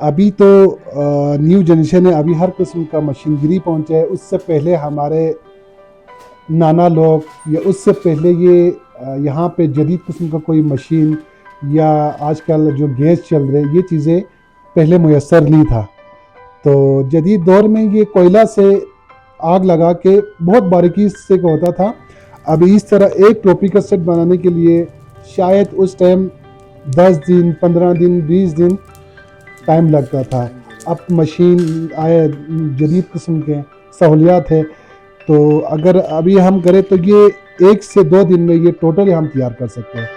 अभी तो new generation है, अभी हर किस्म का मशीनगिरी पहुंचा है। उससे पहले हमारे नाना लोग या उससे पहले ये यहाँ पे जदीद किस्म का कोई मशीन या आजकल जो गैस चल रहे ये चीज़ें पहले मुयसर नहीं था। तो जदीद दौर में ये कोयला से आग लगा के बहुत बारीकी से होता था। अभी इस तरह एक टोपी का सेट बनाने के लिए शायद उस टाइम 10 दिन, 15 दिन, 20 दिन टाइम लगता था। अब मशीन आए, जदीद किस्म के सहूलियात है, तो अगर अभी हम करें तो ये 1 से 2 दिन में ये टोटली हम तैयार कर सकते हैं।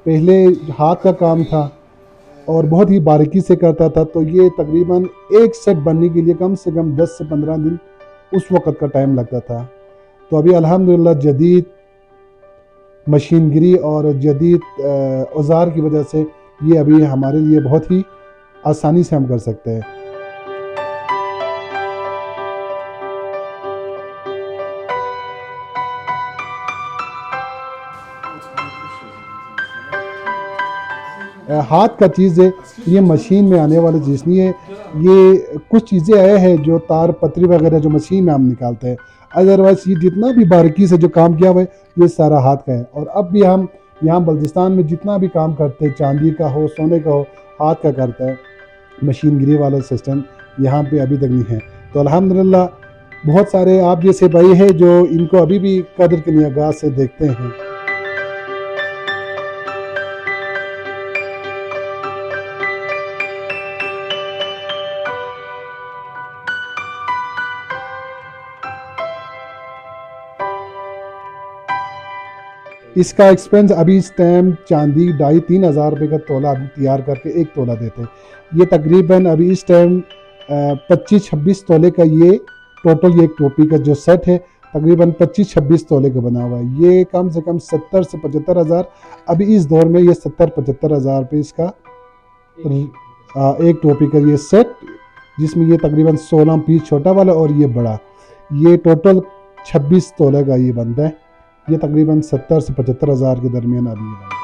पहले हाथ का काम था और बहुत ही बारीकी से करता था, तो ये तकरीबन एक सेट बनने के लिए कम से कम 10 से 15 दिन उस वक़्त का टाइम लगता था। तो अभी अल्हम्दुलिल्लाह जदीद मशीनगिरी और जदीद औज़ार की वजह से ये अभी हमारे लिए बहुत ही आसानी से हम कर सकते हैं। हाथ का चीज़ है, ये मशीन में आने वाली चीज़ नहीं है। ये कुछ चीज़ें आए हैं जो तार पतरी वगैरह जो मशीन में हम निकालते हैं, अदरवाइज़ ये जितना भी बारीकी से जो काम किया हुआ है ये सारा हाथ का है। और अब भी हम यहाँ बल्तिस्तान में जितना भी काम करते हैं, चांदी का हो, सोने का हो, हाथ का करता है। मशीनगिरी वाला सिस्टम यहाँ पे अभी तक नहीं है। तो अल्हम्दुलिल्लाह बहुत सारे आप जैसे भाई हैं जो इनको अभी भी कदर की निगाह से देखते हैं। इसका एक्सपेंस अभी इस टाइम चांदी 2,500-3,000 रुपये का तोला अभी तैयार करके 1 तोला देते हैं। ये तकरीबन अभी इस टाइम 25-26 तोले का ये टोटल ये एक टोपी का जो सेट है तकरीबन 25-26 तोले का बना हुआ है। ये कम से कम 70 से 75,000, अभी इस दौर में ये 70-75,000 रुपये इसका एक टोपी का ये सेट, जिसमें ये तकरीबन 16 पीस छोटा वाला और ये बड़ा, ये टोटल 26 तोले का ये बनता है। ये तकरीबन 70 से 75,000 के दरमियान अभी ये बनता है।